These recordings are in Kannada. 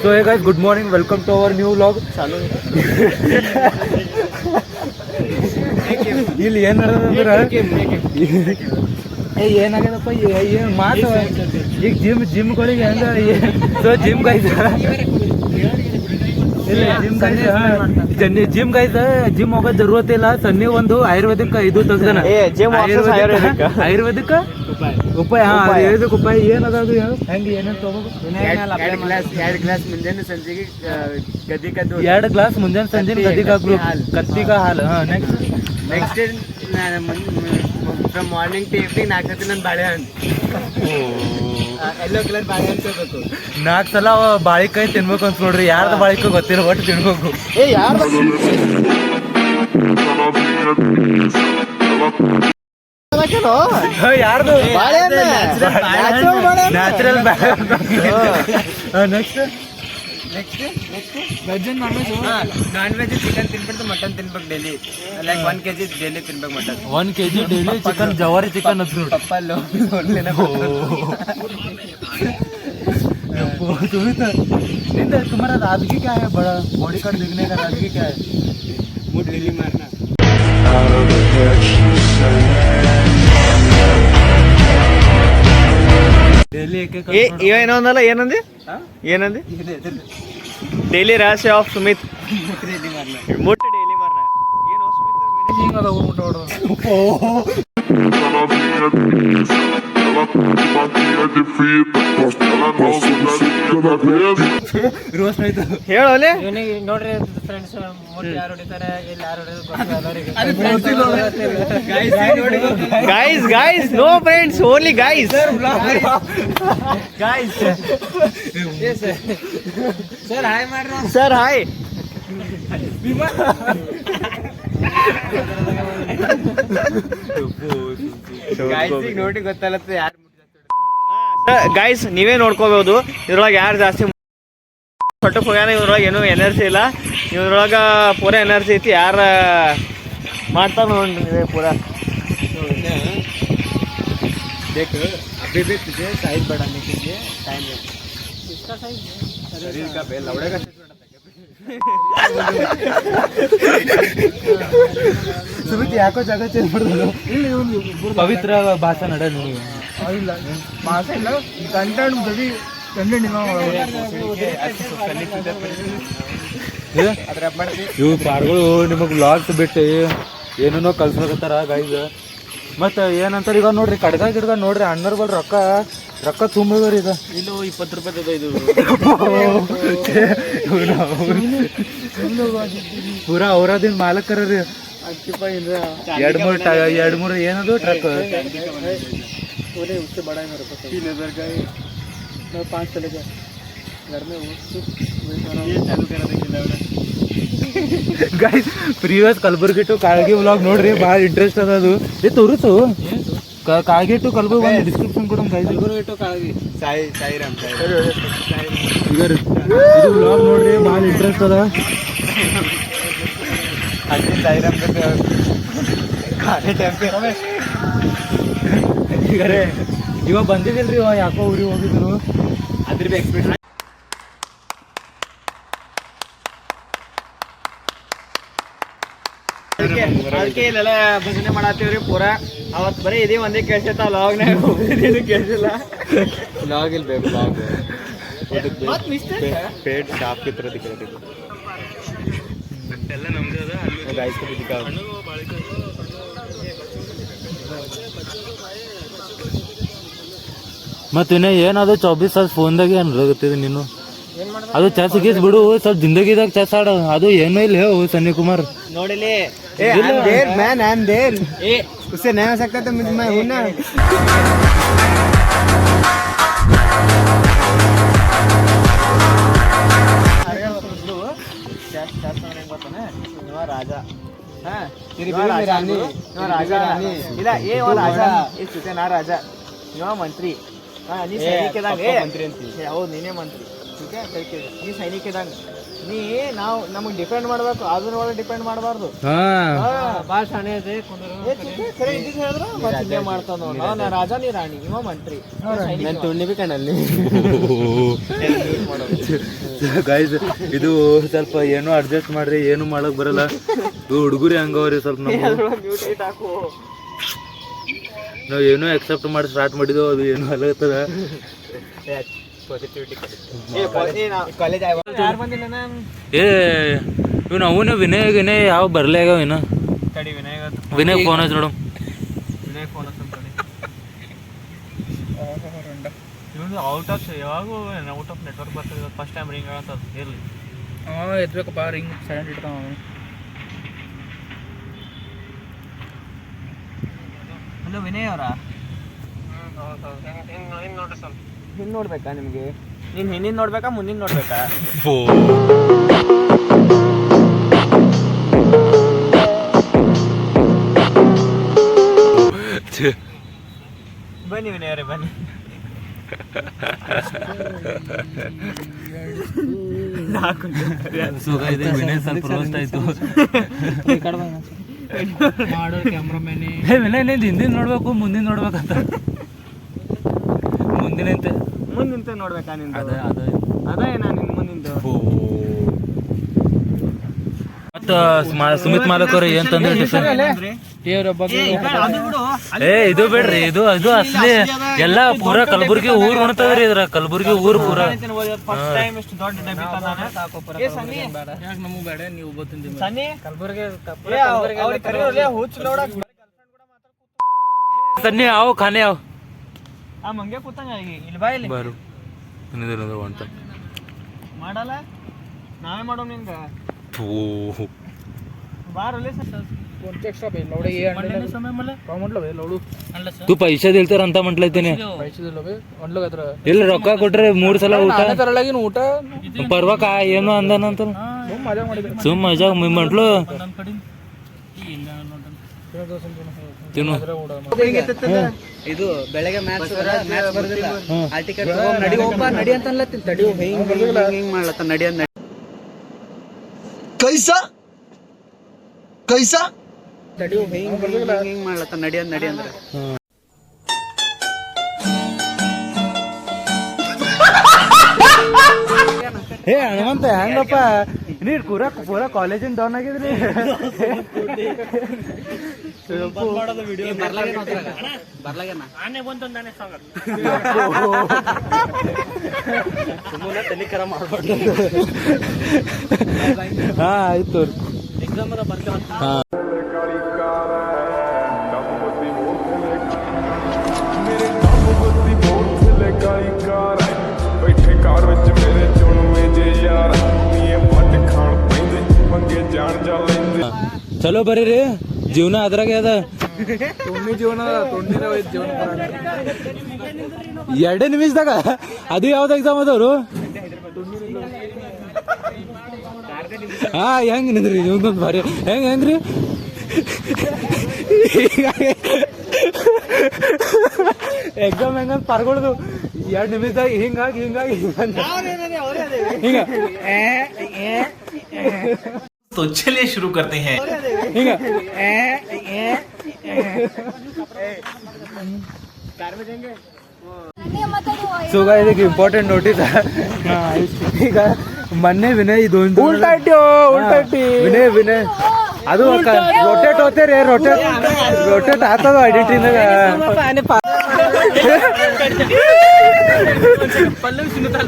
So hey guys, good morning. Welcome to our new vlog. चालू ಇಲ್ಲಿ ಏನ್ ನಡೆದಂದ್ರ ಏನಾಗ್ಯದಪ್ಪ ಏನ್ ಮಾತು ಈಗ ಜಿಮ್ಗಳಿಗೆ ಹೆಂಗ ಸೊ ಜಿಮ್ ಗೈಸ್ ಇಲ್ಲ ಜಿಮ್ ಗೈಸ್ ಜಿಮ್ ಹೋಗೋದ್ ಜरूरत ಇಲ್ಲ ಸನ್ನಿ ಒಂದು ಆಯುರ್ವೇದಿಕ್ ಇದು ತೆಗ್ದಾನ ಆಯುರ್ವೇದಿಕ್ ಉಪಾಯ ಆಯುರ್ವೇದಿಕ್ ಉಪಾಯ ಏನದ ಅದು ಹೆಂಗೆ ಏನೇನು ತಗೋಬೇಕು ಎರಡು ಗ್ಲಾಸ್ ಮುಂಜಾನೆ ಸಂಜೆಗೆ ಗದಿಕದ್ದು 2 ಗ್ಲಾಸ್ ಮುಂಜಾನೆ ಸಂಜೆ ಕತ್ತಿಗ ಹಾಲು next from morning to evening 4 ಸತಿ ನನ್ನ ಬಾಳೆಹಣ್ಣು ಎಲ್ಲೋ ಕಲರ್ ಬಾಳೆಹಣ್ಣು ತಗೋಬೇಕು 4 ಸಲ ಬಾಳಿಕಾಯಿ ತಿನ್ಬೇಕು ಅಂತ ನೋಡ್ರಿ ಯಾರ್ದು ಬಾಳಿಕಾಯಿ ಗೊತ್ತಿಲ್ಲ ಒಟ್ಟು ತಿನ್ಬೇಕು ಯಾರ್ದು natural next veg non veg chicken ತಿನ್ಬಿಟ್ಟು ಮಟನ್ ತಿನ್ಬೇಕು ಡೈಲಿ ಲೈಕ್ 1 kg ಡೈಲಿ ತಿನ್ಬೇಕು ಮಟನ್ 1 kg ಡೈಲಿ ಚಿಕನ್ ಜವಾರಿ ಚಿಕನ್ ಅದು ಪಪ್ಪಲ್ಲು तुम्हारा राजगी क्या है बड़ा बॉडी कार्ड दिखने का राजगी क्या है मुझ डेली मारना डेली एक ಏನಂದಲ್ಲ ಏನಂದಿ ಏನಂದಿ ಡೈಲಿ ರಾಶಿ ಆಫ್ ಸುಮಿತ್ ಮುಟ್ ಡೈಲಿ ಮಾರ್ನ ಏನು ಸುಮಿತ್ ಮ್ಯಾನೇಜಿಂಗ್ ಅದ ಮುಟ್ಟ ಹೊಡೆದು ರೋಸ್ಟ್ ಆಯ್ತು ಹೇಳೋಲೆ ನೋಡ್ರಿ ಫ್ರೆಂಡ್ಸ್ ಯಾರು ಹೊಡಿತಾರೆ ಇಲ್ಲಿ ಯಾರು guys no friends only guys guys sir hi ಮಾಡ್ರಿ ಸರ್ ಹಾಯ್ ನೋಡಿ ಗೊತ್ತಲ್ಲತ್ತೆ ಯಾರು ಗೈಸ್ ನೀವೇ ನೋಡ್ಕೋಬಹುದು ಇದ್ರೊಳಗೆ ಯಾರು ಜಾಸ್ತಿ ಹೊಟ್ಟಕ್ಕೆ ಹೋಗ್ಯಾನ ಇವ್ರೊಳಗೆ ಏನೂ ಎನರ್ಜಿ ಇಲ್ಲ ಇವ್ರೊಳಗೆ ಪೂರ ಎನರ್ಜಿ ಐತಿ ಯಾರು ಮಾಡ್ತಾರೆ ನೋಡಿ ನೀವೇ ಪೂರ ಬೇಕು अभी भी तुझे साइज बढ़ाने के लिए टाइम है इसका साइज शरीर का बेल लौड़े का ಸುಮಿತ್ ಯಾಕೋ ಜಾಗ ಚೇಂಜ್ ಮಾಡಿದ್ರು ಪವಿತ್ರ ಭಾಷೆ ನಡೆ ನೀವು ಇಲ್ಲ ಭಾಷೆ ಇಲ್ಲ ಕಂಟೆಂಟ್ ಬರೀ ಕಂಟೆಂಟ್ ಇವು ಪಾರ್ಗಳು ನಿಮಗೆ ವ್ಲಾಗ್ಸ್ ಬಿಟ್ಟು ಏನೇನೋ ಕಲ್ಸ್ಬೇಕತ್ತಾರ ಗೈಸ್ ಮತ್ತೆ ಏನಂತಾರೆ ಈಗ ನೋಡ್ರಿ ಕಡ್ಗ ಗಿಡ್ಗ ನೋಡ್ರಿ ಅಣ್ಣರ ಬಲ್ ರೊಕ್ಕ ತುಂಬಿದ್ರಿ ಈಗ ಇದು 20 ರೂಪಾಯಿ ಇದು ಪೂರಾ ಅವರದಿನ ಮಾಲಕರ ರೀ 2-3 ಏನದು ಟ್ರಕ್ उससे बड़ा है मेरे पास 3000 का मैं 5 चलेगा घर में ये चालू करा देंगे guys previous Kalaburagi to Kalagi vlog ನೋಡ್ರಿ ಭಾಳ ಇಂಟ್ರೆಸ್ಟ್ ಅದ ಅದು ತೋರಿಸು ಕಾಳಗಿ ಟು ಕಲಬುರ್ಗಿ ಒಂದು ಡಿಸ್ಕ್ರಿಪ್ಷನ್ ಕೊಡೋಣ ಗೈಸ್ ಕಲಬುರ್ಗಿ ಟು ಕಾಳಗಿ ಸಾಯಿರಾಮ್ ಈಗ ಇದು ವ್ಲಾಗ್ ನೋಡ್ರಿ ಭಾಳ ಇಂಟ್ರೆಸ್ಟ್ ಅದ ಅಲ್ಲಿ ಸಾಯಿರಾಮ್ ಖಾಲಿ ಟೆಂಪೆ ಈಗ ಇವಾಗ ಬಂದಿದ್ದಿಲ್ರಿ ಯಾಕೋ ಊರಿಗೆ ಹೋಗಿದ್ರು ಅದ್ರ ಬಿ ಎಕ್ಸ್ಪೀರಿಯನ್ಸ್ ಅದಕ್ಕೆ ಇಲ್ಲೆಲ್ಲ ಭಜನೆ ಮಾಡತ್ತೀವ್ರಿ ಪೂರಾ ಅವತ್ತು ಬರೀ ಇದೇ ಒಂದೇ ಕೇಳ್ಸೈತ ಲಾಗ್ನಾಗ ಹೋಗಿದ್ದೇನು ಕೇಳಿಸಿಲ್ಲ ಲಾಗ್ ಇಲ್ಲಿ ಬೇಕು ಲಾಗ್ ಪೇಡ್ ಶಾಪ್ ಕೆ ತರ ದಿಕ್ಕ ಎಲ್ಲ ನಮ್ದು ಅದ ಗೈಸ್ ಕಡೆ ದಿಕ್ಕ ಮತ್ತೆ ಏನದು 24 ತಾಸು ಫೋನ್ದಾಗ ಏನು ರಗುತ್ತಿದೆ ನೀನು ಅದು ಚೆಸ್ ಗೀಸ್ ಬಿಡು ಸ್ವಲ್ಪ ಜಿಂದಗಿದಾಗ ಚೆಸ್ ಆಡ ಅದು ಏನೂ ಇಲ್ಲ ಹೋ ಸನ್ನಿ ಕುಮಾರ್ ನೋಡಿಲಿ मैन आई एम देयर उससे नहीं हो सकता तो मैं हूं ना राजा हाँ रानी राजा रानी ಇಲ್ಲ ಏ ಓ ರಾಜ ಇಸ್ ನಾ ರಾಜ ನೀವು ಮಂತ್ರಿ हाँ ನೀ ಸೈನಿಕದಾಗ ಮಂತ್ರಿ ಅಂತ ಹೌದು ನೀನೇ ಮಂತ್ರಿ ठीक है करके ನೀ ಸೈನಿಕದಾಗ ನೀ ನಾವು ನಮಗೆ ಡಿಪೆಂಡ್ ಮಾಡ್ಬೇಕು, ಅದ್ರ ಒಳಗೆ ಡಿಪೆಂಡ್ ಮಾಡಬಾರ್ದು. ಭಾಳ ಶಾಣೆ ಇದೆ ಸರಿ ಇದ್ದಿದ್ದು ಹೇಳಿದ್ರು ಮತ್ತೆ ಇಲ್ಲೇ ಮಾಡ್ತಾವ ನೋಡು. ನಾ ರಾಜ ನೀ ರಾಣಿ, ಇವ ಮಂತ್ರಿ, ನಾನು ತುಣ್ಣಿ ಬಿ ಕಣ್ಣಲ್ಲಿ. ಗೈಸ್ ಇದು ಸ್ವಲ್ಪ ಏನೋ ಅಡ್ಜಸ್ಟ್ ಮಾಡ್ರಿ, ಏನು ಮಾಡಕ್ ಬರಲ್ಲ. ಇವು ಹುಡುಗರಿ ಹಂಗವ್ರಿ ಸ್ವಲ್ಪ ನಾವು ಏನೋ ಎಕ್ಸೆಪ್ಟ್ ಮಾಡಿ ಸ್ಟಾರ್ಟ್ ಮಾಡಿದ್ವು, ಅದು ಏನೋ ಅಲ್ಲತ್ತದ. ಏ ಇವ್ ಅವನು ವಿನಯ್ ಯಾವ ಬರ್ಲೇ ಆಗ್ಯಾವ ಇನ್ನ. ವಿನಯ್ ಫೋನ್ ಹಚ್ಚ ನೋಡು. ಔಟ್ ಆಫ್ ಯಾವಾಗ ಔಟ್ ಆಫ್ ನೆಟ್ವರ್ಕ್ ಬರ್ತದೆ, ಫಸ್ಟ್ ಟೈಮ್ ರಿಂಗ್ ಆಗತ್ತದ. ಇರಲಿ ಎತ್ಬೇಕಪ್ಪ, ರಿಂಗ್ ಸೈಲೆಂಟ್ ಇಡ್ತಾವ. ಹಲೋ ವಿನಯ್ ಅವರ, ಹಿಂದೆ ನೋಡ್ಬೇಕಾ ನಿಮಗೆ? ನೀನು ಹಿಂದಿನ ನೋಡ್ಬೇಕಾ ಮುಂದಿನ ನೋಡ್ಬೇಕಾ? ಬನ್ನಿ ವಿನಯ್ ಅವರೇ ಬನ್ನಿ. ವಿನಯ್ ಸ್ವಲ್ಪ ರೋಸ್ಟ್ ಆಯ್ತು. ಮಾಡೋ ಕ್ಯಾಮ್ರಾಮ್ಯಾನೇ ವಿನಯ್ ನಿಂದು ಹಿಂದಿನ ನೋಡ್ಬೇಕು ಮುಂದಿನ ನೋಡ್ಬೇಕಂತ. ಮುಂದಿಂತ ನೋಡ್ಬೇಕಾ ನಿಂದು? ಅದೇ ನಿನ್ ಮುಂದಿಂದು. ಮತ್ತ ಸುಮಿತ್ ಮಾಲಕ್ ಅವ್ರ ಏನ್ ತಂದ್ರೆ ಏ ಇದು ಬಿಡ್ರಿ, ಇದು ಅಸಲಿ ಎಲ್ಲಾ ಪೂರಾ ಕಲಬುರ್ಗಿ ಊರ್ ಉಣ್ತದ್ರಿ. ಇದ್ರ ಕಲಬುರ್ಗಿ ಊರ್ ಪೂರಾ ನಮಗ್ ಬೇಡ, ನೀವು ಸನ್ನಿ ಅವ್ ಖಾನೆ ಅವ್ ಮಂಗೆ ಕೂತಂಗ ಇಲ್ಲಿ ಬಾ, ಇಲ್ಲಿ ಬಾರು ಮಾಡಲ್ಲ, ನಾವೇ ಮಾಡೋ ನಿಂಗ ಬಾರಲ್ಲೇ. तू पैसे दिल तर ಅಂತ म्हटलंय ಇಲ್ಲ ರೊಕ್ಕ ಕೊಟ್ರೆ 3 ಸಲ ಊಟ ಪರ್ವ ಕಾ ಏನು ಅಂದನಂತ ಸುಮ್ ಮಜಾ म्हटलो ಇದು ಬೆಳಗ್ಗೆ ಮ್ಯಾಚ್ ಬರೋದಿಲ್ಲ, ಆ ಟಿಕೆಟ್ ನಡಿ ಹೋಗ್ಬಾ ನಡಿ ಅಂತ ಅನ್ಲತ್ತೀನಿ. ತಡಿ ಹಿಂಗ್ ಮಾಡ್ಲತ್ತ ನಡಿ ಅಂತ. ಕೈಸಾ ತಡಿ ಹಿಂಗ್ ಮಾಡ್ಲತ್ತ ನಡಿ ಅಂದ್ರೆ ಹೇ ಹನುಮಂತ ಹೆಂಗಪ್ಪ ನೀರ್ ಪೂರಾ ಕಾಲೇಜಿನ ಡೌನ್ ಆಗಿದ್ರಿ. ಹಾ ಆಯ್ತು ಎಕ್ಸಾಮ್ ಅದ ಬರ್ತಾವ. ಚಲೋ ಬರೀರಿ, ಜೀವನ ಅದ್ರಾಗೆ ಅದ. ಜೀವನ 2 ನಿಮಿಷದಾಗ ಅದು ಯಾವ್ದು ಎಕ್ಸಾಮ್ ಅದವ್ರು? ಹಾ ಹೆಂಗ್ ನಿಂದ್ರಿ ನಿಮ್ದೊಂದು ಬಾರಿ ಹೆಂಗ್ರಿ ಎಕ್ಸಾಮ್ ಹೆಂಗಂತ ಪರ್ಗೊಳ್ದು 2 ನಿಮಿಷದಾಗ ಹಿಂಗಾಗಿ ಹಿಂಗ तो चलिए शुरू करते हैं. ಸೊ ಇದಕ್ಕೆ ಇಂಪಾರ್ಟೆಂಟ್ ನೋಟಿಸ್. ಈಗ ಮೊನ್ನೆ ವಿನಯ್ ಇದೊಂದು ವಿನಯ್ ಅದು ರೊಟೇಟ್ ಹೋಗ್ತೇರಿ, ರೊಟೇಟ್ ಆಗ್ತದ ಎಡಿಟಿಂಗ್.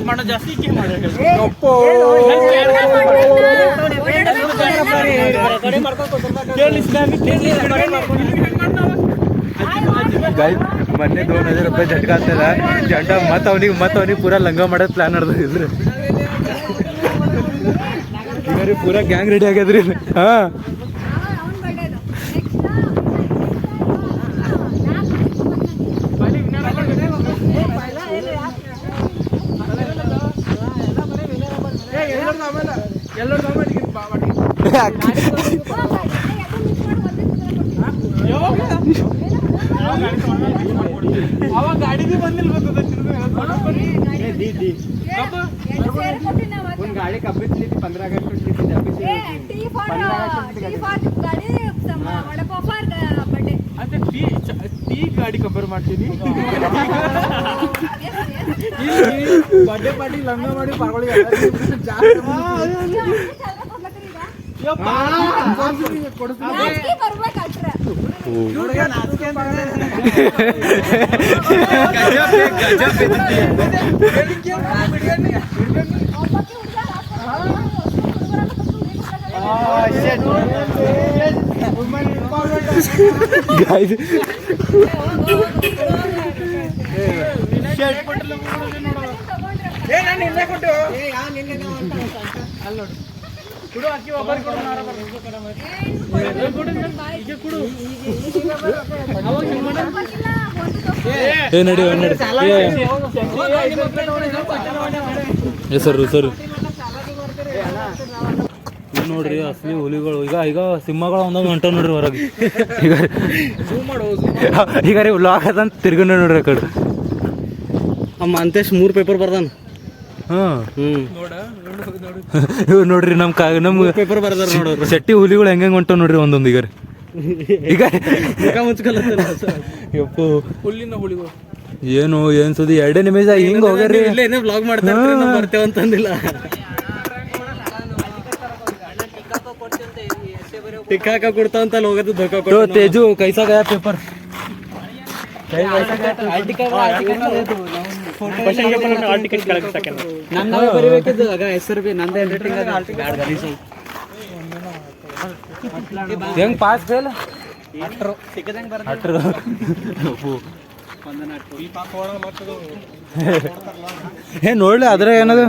ಮಾಡೋ ಜಾಸ್ತಿ ಮೊನ್ನೆ 2000 ರೂಪಾಯಿ ಜಟ್ಕ ಆಗ್ತದ ಜಂಡ ಮತ್ತ ಅವನಿಗೆ ಪೂರಾ ಲಂಗ ಮಾಡೋದ್ ಪ್ಲಾನ್ ನಡೆದಿದ್ರಿ. ಈಗ ರೀ ಪೂರಾ ಗ್ಯಾಂಗ್ ರೆಡಿ ಆಗ್ಯದ್ರಿ. ಹಾ ಗಾಡಿ ಬಂದಿಲ್ಲ. ಒಂದು ಗಾಡಿ ಕಬ್ಬಿಸ್ಲಿ 15 ಆಗಸ್ಟ್ ಅಂತ ಟೀ ಗಾಡಿ ಕಂಪೇರ್ ಮಾಡ್ತೀನಿ ಬರ್ಡೇ ಪಾರ್ಟಿ ಲಂಗ ಮಾಡಿ ಪಾರ್ಗೊಳ್ಳಿ ನಡಿ ಸರ್ ನೋಡ್ರಿ ಅಸಲಿ ಹುಲಿಗಳು ಈಗ ಸಿಂಹಗಳು ಒಂದೊಂದು ಹೊಂಟ ನೋಡ್ರಿ ಹೊರಗೆ ಈಗ ರೀ ವ್ಲಾಗ್ ಅದಂತ ತಿರ್ಗೊಂಡ ನೋಡ್ರಿ ಆ ಕಡೆ ಅಂತೆಷ್ಟು 3 ಪೇಪರ್ ಬರ್ದಾನ. ಇವ್ ನೋಡ್ರಿ ನಮ್ ಪೇಪರ್ ಬರ್ದಾರ ನೋಡೋರು. ಶೆಟ್ಟಿ ಹುಲಿಗಳು ಹೆಂಗೆ ಹೊಂಟ ನೋಡ್ರಿ ಒಂದೊಂದು ಈಗ ಯಪ್ಪು ಹುಲ್ಲಿನ ಹುಲಿಗಳು ಏನ್ ಸುದ್ದಿ 2 ನಿಮಿಷ ಹಿಂಗ್ ಹೋಗ್ಯಾರಿ. ಇಲ್ಲೇ ವ್ಲಾಗ್ ಮಾಡ್ತಾರೆ ಬರ್ತೇವೆ ಅಂತಂದಿಲ್ಲ. ಟಿಕ್ಕಾಕ ಕೊಡ್ತಾವಂತ ಹೋಗೋದು ಧೋಕಾ ಕೊಟ್ಟು ತೇಜು ಕೈಸಾ ಗಯಾ ಪೇಪರ್ ಬರೀಬೇಕಿದ್ದು ಆಗ ಹೆಸರು ಬಿ ನಂದೇ ಹ್ಯಾಂಡ್ ಹೆಂಗ್ ಪಾಸ್ ಫೇಲ್ ನೋಡ್ಲಿ ಅದ್ರ ಏನದು